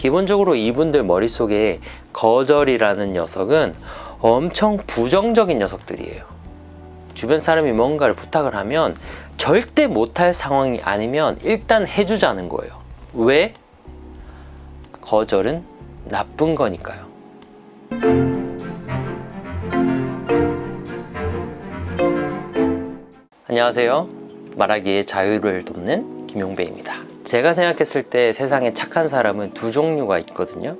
기본적으로 이분들 머릿속에 거절이라는 녀석은 엄청 부정적인 녀석들이에요. 주변 사람이 뭔가를 부탁을 하면 절대 못할 상황이 아니면 일단 해주자는 거예요. 왜? 거절은 나쁜 거니까요. 안녕하세요. 말하기의 자유를 돕는 김용배입니다. 제가 생각했을 때 세상에 착한 사람은 두 종류가 있거든요.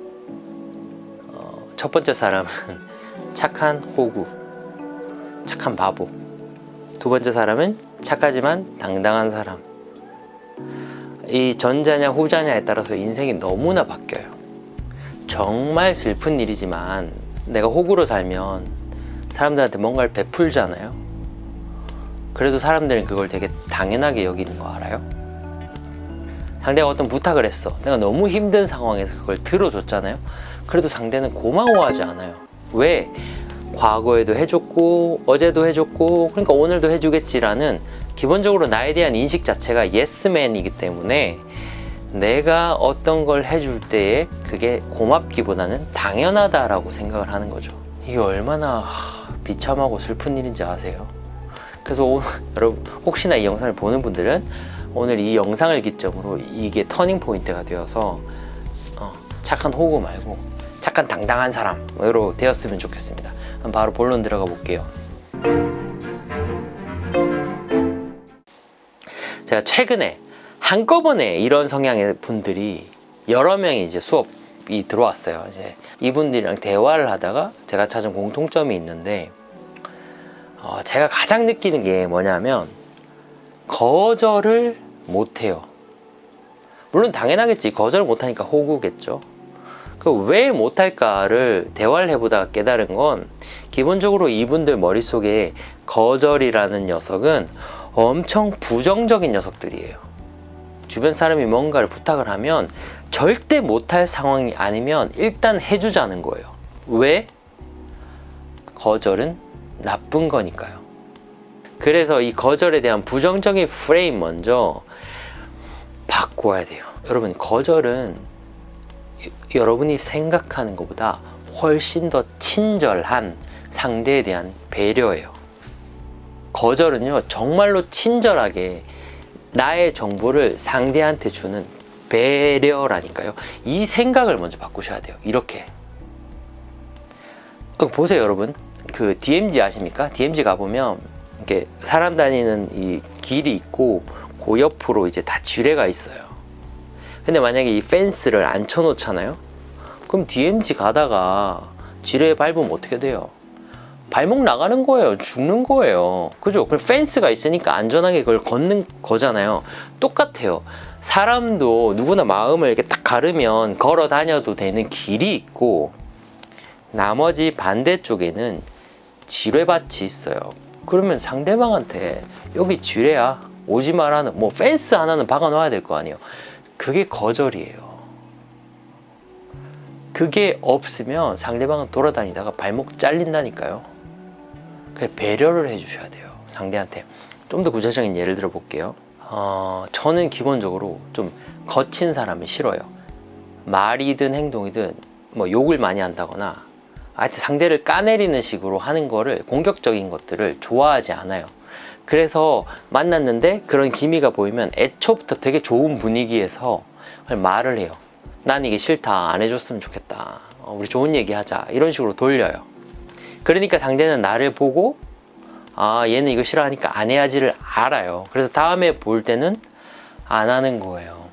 첫 번째 사람은 착한 호구, 착한 바보. 두 번째 사람은 착하지만 당당한 사람. 이 전자냐 후자냐에 따라서 인생이 너무나 바뀌어요. 정말 슬픈 일이지만 내가 호구로 살면 사람들한테 뭔가를 베풀잖아요. 그래도 사람들은 그걸 되게 당연하게 여기는 거 알아요? 상대가 어떤 부탁을 했어. 내가 너무 힘든 상황에서 그걸 들어줬잖아요. 그래도 상대는 고마워하지 않아요. 왜? 과거에도 해줬고 어제도 해줬고 그러니까 오늘도 해주겠지라는 기본적으로 나에 대한 인식 자체가 예스맨이기 때문에 내가 어떤 걸 해줄 때에 그게 고맙기보다는 당연하다라고 생각을 하는 거죠. 이게 얼마나 비참하고 슬픈 일인지 아세요? 그래서 오늘, 여러분 혹시나 이 영상을 보는 분들은 오늘 이 영상을 기점으로 이게 터닝 포인트가 되어서 착한 호구 말고 착한 당당한 사람으로 되었으면 좋겠습니다. 그럼 바로 본론 들어가 볼게요. 제가 최근에 한꺼번에 이런 성향의 분들이 여러 명이 이제 수업이 들어왔어요. 이제 이분들이랑 대화를 하다가 제가 찾은 공통점이 있는데 제가 가장 느끼는 게 뭐냐면 거절을 못해요. 물론 당연하겠지. 거절을 못하니까 호구겠죠. 왜 못할까를 대화를 해보다가 깨달은 건 기본적으로 이분들 머릿속에 거절이라는 녀석은 엄청 부정적인 녀석들이에요. 주변 사람이 뭔가를 부탁을 하면 절대 못할 상황이 아니면 일단 해주자는 거예요. 왜? 거절은 나쁜 거니까요. 그래서 이 거절에 대한 부정적인 프레임 먼저 바꿔야 돼요. 여러분, 거절은 여러분이 생각하는 것보다 훨씬 더 친절한 상대에 대한 배려예요. 거절은요, 정말로 친절하게 나의 정보를 상대한테 주는 배려라니까요. 이 생각을 먼저 바꾸셔야 돼요. 이렇게. 보세요, 여러분. 그 DMZ 아십니까? DMZ 가보면 이렇게 사람 다니는 이 길이 있고 그 옆으로 이제 다 지뢰가 있어요. 근데 만약에 이 펜스를 안 쳐놓잖아요? 그럼 DMZ 가다가 지뢰에 밟으면 어떻게 돼요? 발목 나가는 거예요. 죽는 거예요. 그죠? 그럼 펜스가 있으니까 안전하게 그걸 걷는 거잖아요. 똑같아요. 사람도 누구나 마음을 이렇게 딱 가르면 걸어 다녀도 되는 길이 있고 나머지 반대쪽에는 지뢰밭이 있어요. 그러면 상대방한테 여기 지뢰야 오지 마라는 뭐 펜스 하나는 박아 놔야 될 거 아니에요. 그게 거절이에요. 그게 없으면 상대방은 돌아다니다가 발목 잘린다니까요. 그래서 배려를 해주셔야 돼요. 상대한테. 좀 더 구체적인 예를 들어 볼게요. 저는 기본적으로 좀 거친 사람이 싫어요. 말이든 행동이든 뭐 욕을 많이 한다거나 하여튼 상대를 까내리는 식으로 하는 거를, 공격적인 것들을 좋아하지 않아요. 그래서 만났는데 그런 기미가 보이면 애초부터 되게 좋은 분위기에서 말을 해요. 난 이게 싫다. 안 해줬으면 좋겠다. 우리 좋은 얘기 하자. 이런 식으로 돌려요. 그러니까 상대는 나를 보고 얘는 이거 싫어하니까 안 해야지를 알아요. 그래서 다음에 볼 때는 안 하는 거예요.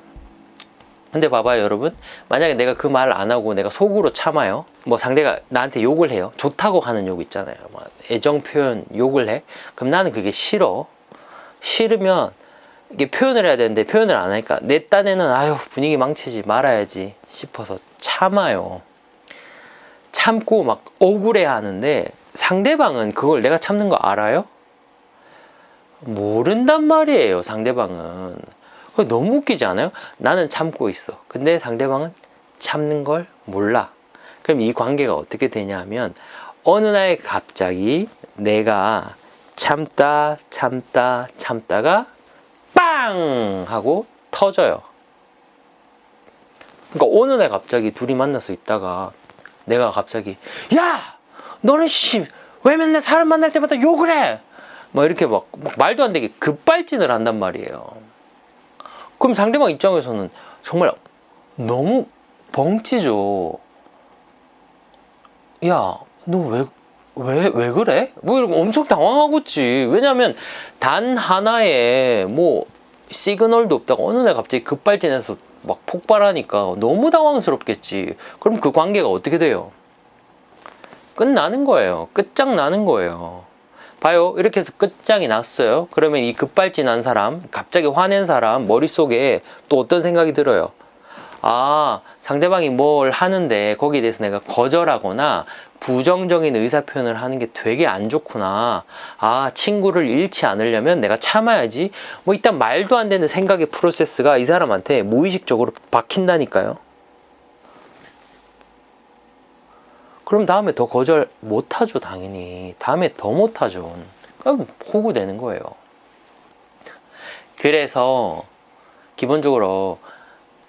근데 봐봐요, 여러분. 만약에 내가 그 말을 안 하고 내가 속으로 참아요. 뭐 상대가 나한테 욕을 해요. 좋다고 하는 욕 있잖아요. 뭐 애정 표현 욕을 해. 그럼 나는 그게 싫어. 싫으면 이게 표현을 해야 되는데 표현을 안 하니까 내 딴에는 아유 분위기 망치지 말아야지 싶어서 참아요. 참고 막 억울해 하는데 상대방은 그걸 내가 참는 거 알아요? 모른단 말이에요. 상대방은. 너무 웃기지 않아요? 나는 참고 있어. 근데 상대방은 참는 걸 몰라. 그럼 이 관계가 어떻게 되냐 면 어느 날 갑자기 내가 참다가 빵! 하고 터져요. 그러니까 어느 날 갑자기 둘이 만나서 있다가 내가 갑자기 야! 너는 씨 왜 맨날 사람 만날 때마다 욕을 해? 막 이렇게 막 말도 안 되게 급발진을 한단 말이에요. 그럼 상대방 입장에서는 정말 너무 벙찌죠. 야, 너 왜 그래? 뭐 이러고 엄청 당황하겠지. 왜냐면 단 하나의 뭐 시그널도 없다가 어느 날 갑자기 급발진해서 막 폭발하니까 너무 당황스럽겠지. 그럼 그 관계가 어떻게 돼요? 끝나는 거예요. 끝장나는 거예요. 봐요. 이렇게 해서 끝장이 났어요. 그러면 이 급발진한 사람, 갑자기 화낸 사람 머릿속에 또 어떤 생각이 들어요? 아, 상대방이 뭘 하는데 거기에 대해서 내가 거절하거나 부정적인 의사표현을 하는 게 되게 안 좋구나. 아, 친구를 잃지 않으려면 내가 참아야지. 뭐 일단 말도 안 되는 생각의 프로세스가 이 사람한테 무의식적으로 박힌다니까요. 그럼 다음에 더 거절 못하죠, 당연히. 다음에 더 못하죠. 그럼 호구되는 거예요. 그래서 기본적으로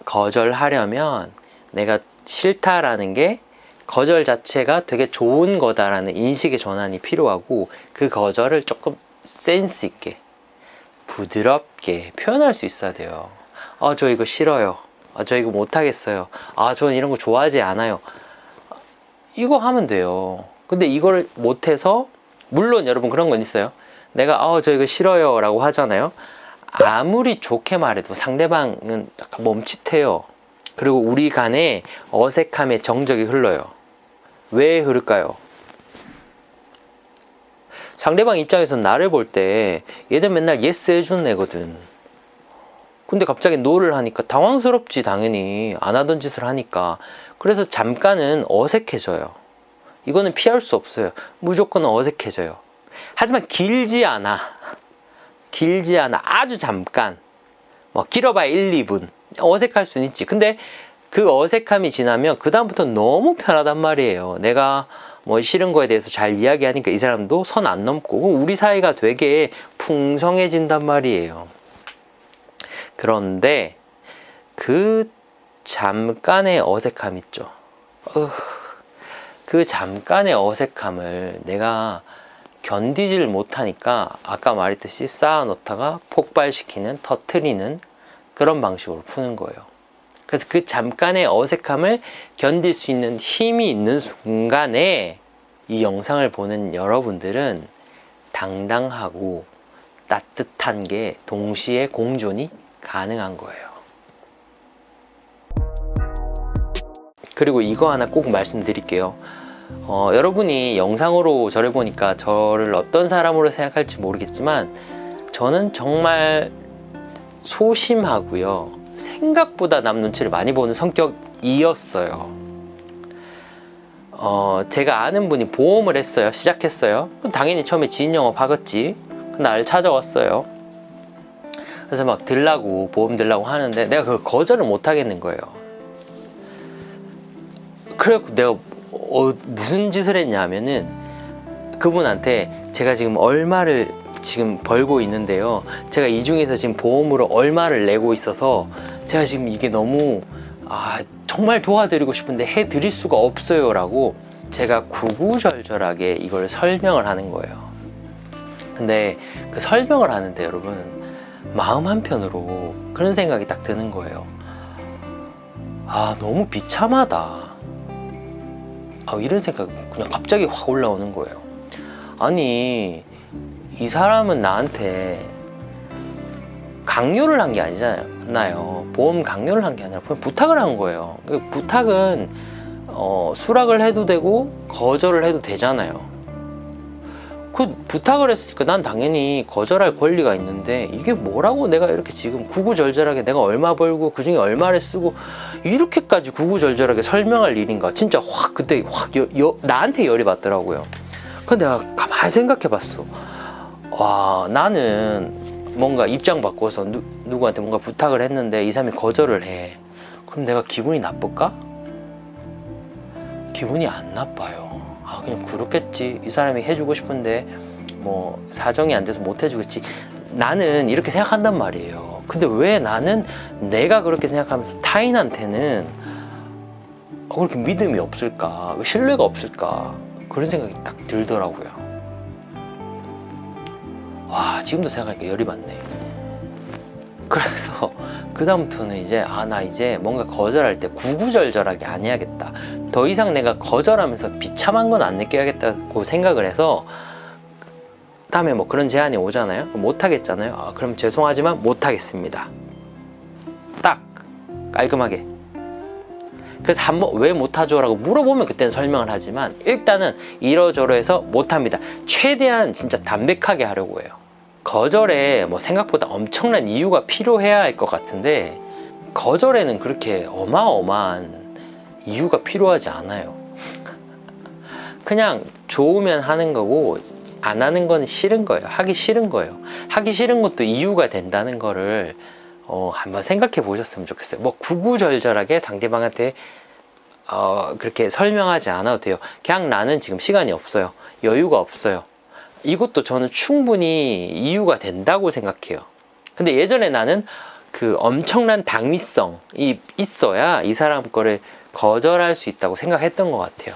거절하려면 내가 싫다라는 게 거절 자체가 되게 좋은 거다라는 인식의 전환이 필요하고, 그 거절을 조금 센스 있게 부드럽게 표현할 수 있어야 돼요. 저 이거 싫어요. 저 이거 못하겠어요. 저는 이런 거 좋아하지 않아요. 이거 하면 돼요. 근데 이걸 못해서, 물론 여러분 그런 건 있어요. 내가 저 이거 싫어요 라고 하잖아요. 아무리 좋게 말해도 상대방은 약간 멈칫해요. 그리고 우리 간에 어색함의 정적이 흘러요. 왜 흐를까요? 상대방 입장에서는 나를 볼 때 얘는 맨날 예스 해주는 애거든. 근데 갑자기 노를 하니까 당황스럽지, 당연히. 안 하던 짓을 하니까. 그래서 잠깐은 어색해져요. 이거는 피할 수 없어요. 무조건 어색해져요. 하지만 길지 않아. 아주 잠깐. 길어봐야 1, 2분. 어색할 수는 있지. 근데 그 어색함이 지나면 그 다음부터 너무 편하단 말이에요. 내가 뭐 싫은 거에 대해서 잘 이야기하니까 이 사람도 선 안 넘고 우리 사이가 되게 풍성해진단 말이에요. 그런데 그 잠깐의 어색함 있죠. 그 잠깐의 어색함을 내가 견디질 못하니까 아까 말했듯이 쌓아놓다가 폭발시키는, 터트리는 그런 방식으로 푸는 거예요. 그래서 그 잠깐의 어색함을 견딜 수 있는 힘이 있는 순간에 이 영상을 보는 여러분들은 당당하고 따뜻한 게 동시에 공존이 가능한 거예요. 그리고 이거 하나 꼭 말씀드릴게요. 여러분이 영상으로 저를 보니까 저를 어떤 사람으로 생각할지 모르겠지만 저는 정말 소심하고요, 생각보다 남 눈치를 많이 보는 성격이었어요. 제가 아는 분이 보험을 했어요. 시작했어요. 당연히 처음에 지인 영업 하겠지. 나를 찾아왔어요. 그래서 막 보험 들라고 하는데 내가 그거 거절을 못 하겠는 거예요. 그래갖고 내가 무슨 짓을 했냐 하면은 그분한테 제가 지금 얼마를 지금 벌고 있는데요, 제가 이 중에서 지금 보험으로 얼마를 내고 있어서 제가 지금 이게 너무 정말 도와드리고 싶은데 해드릴 수가 없어요 라고 제가 구구절절하게 이걸 설명을 하는 거예요. 근데 그 설명을 하는데 여러분, 마음 한편으로 그런 생각이 딱 드는 거예요. 너무 비참하다. 이런 생각 그냥 갑자기 확 올라오는 거예요. 아니, 이 사람은 나한테 강요를 한 게 아니잖아요. 보험 강요를 한 게 아니라 부탁을 한 거예요. 부탁은 수락을 해도 되고 거절을 해도 되잖아요. 그 부탁을 했으니까 난 당연히 거절할 권리가 있는데, 이게 뭐라고 내가 이렇게 지금 구구절절하게 내가 얼마 벌고 그중에 얼마를 쓰고 이렇게까지 구구절절하게 설명할 일인가. 진짜 그때 나한테 열이 받더라고요. 근데 내가 가만히 생각해 봤어. 나는 뭔가 입장 바꿔서 누구한테 뭔가 부탁을 했는데 이 사람이 거절을 해. 그럼 내가 기분이 나쁠까? 기분이 안 나빠요. 그냥 그렇겠지. 이 사람이 해주고 싶은데 뭐 사정이 안 돼서 못 해주겠지. 나는 이렇게 생각한단 말이에요. 근데 왜 나는 내가 그렇게 생각하면서 타인한테는 그렇게 믿음이 없을까? 왜 신뢰가 없을까? 그런 생각이 딱 들더라고요. 와, 지금도 생각하니까 열이 받네. 그래서 그다음부터는 이제 나 이제 뭔가 거절할 때 구구절절하게 안 해야겠다. 더 이상 내가 거절하면서 비참한 건 안 느껴야겠다고 생각을 해서 다음에 뭐 그런 제안이 오잖아요. 못 하겠잖아요. 그럼 죄송하지만 못 하겠습니다. 딱 깔끔하게. 그래서 한번 왜 못하죠? 라고 물어보면 그때는 설명을 하지만 일단은 이러저러해서 못합니다. 최대한 진짜 담백하게 하려고 해요. 거절에 뭐 생각보다 엄청난 이유가 필요해야 할 것 같은데 거절에는 그렇게 어마어마한 이유가 필요하지 않아요. 그냥 좋으면 하는 거고 안 하는 건 싫은 거예요. 하기 싫은 거예요. 하기 싫은 것도 이유가 된다는 거를 한번 생각해 보셨으면 좋겠어요. 뭐 구구절절하게 상대방한테 그렇게 설명하지 않아도 돼요. 그냥 나는 지금 시간이 없어요. 여유가 없어요. 이것도 저는 충분히 이유가 된다고 생각해요. 근데 예전에 나는 그 엄청난 당위성이 있어야 이 사람 거를 거절할 수 있다고 생각했던 것 같아요.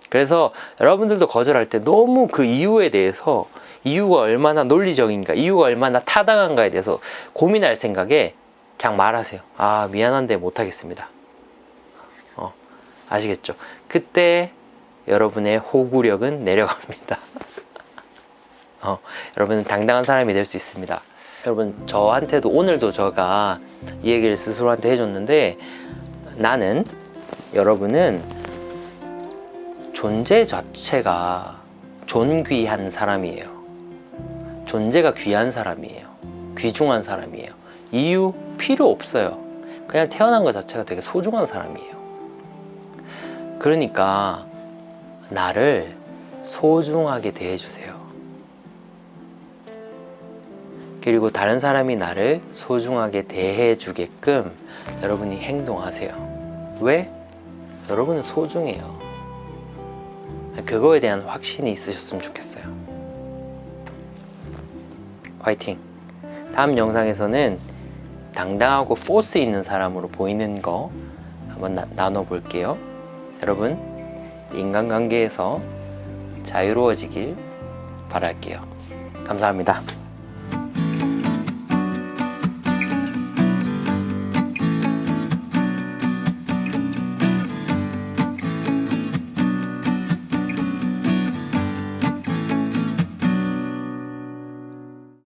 그래서 여러분들도 거절할 때 너무 그 이유에 대해서 이유가 얼마나 논리적인가, 이유가 얼마나 타당한가에 대해서 고민할 생각에 그냥 말하세요. 미안한데 못하겠습니다. 아시겠죠? 그때 여러분의 호구력은 내려갑니다. 여러분은 당당한 사람이 될 수 있습니다. 여러분, 저한테도 오늘도 제가 이 얘기를 스스로한테 해줬는데, 나는, 여러분은 존재 자체가 존귀한 사람이에요. 존재가 귀한 사람이에요. 귀중한 사람이에요. 이유 필요 없어요. 그냥 태어난 것 자체가 되게 소중한 사람이에요. 그러니까 나를 소중하게 대해주세요. 그리고 다른 사람이 나를 소중하게 대해주게끔 여러분이 행동하세요. 왜? 여러분은 소중해요. 그거에 대한 확신이 있으셨으면 좋겠어요. 화이팅! 다음 영상에서는 당당하고 포스 있는 사람으로 보이는 거 한번 나눠볼게요. 여러분, 인간관계에서 자유로워지길 바랄게요. 감사합니다.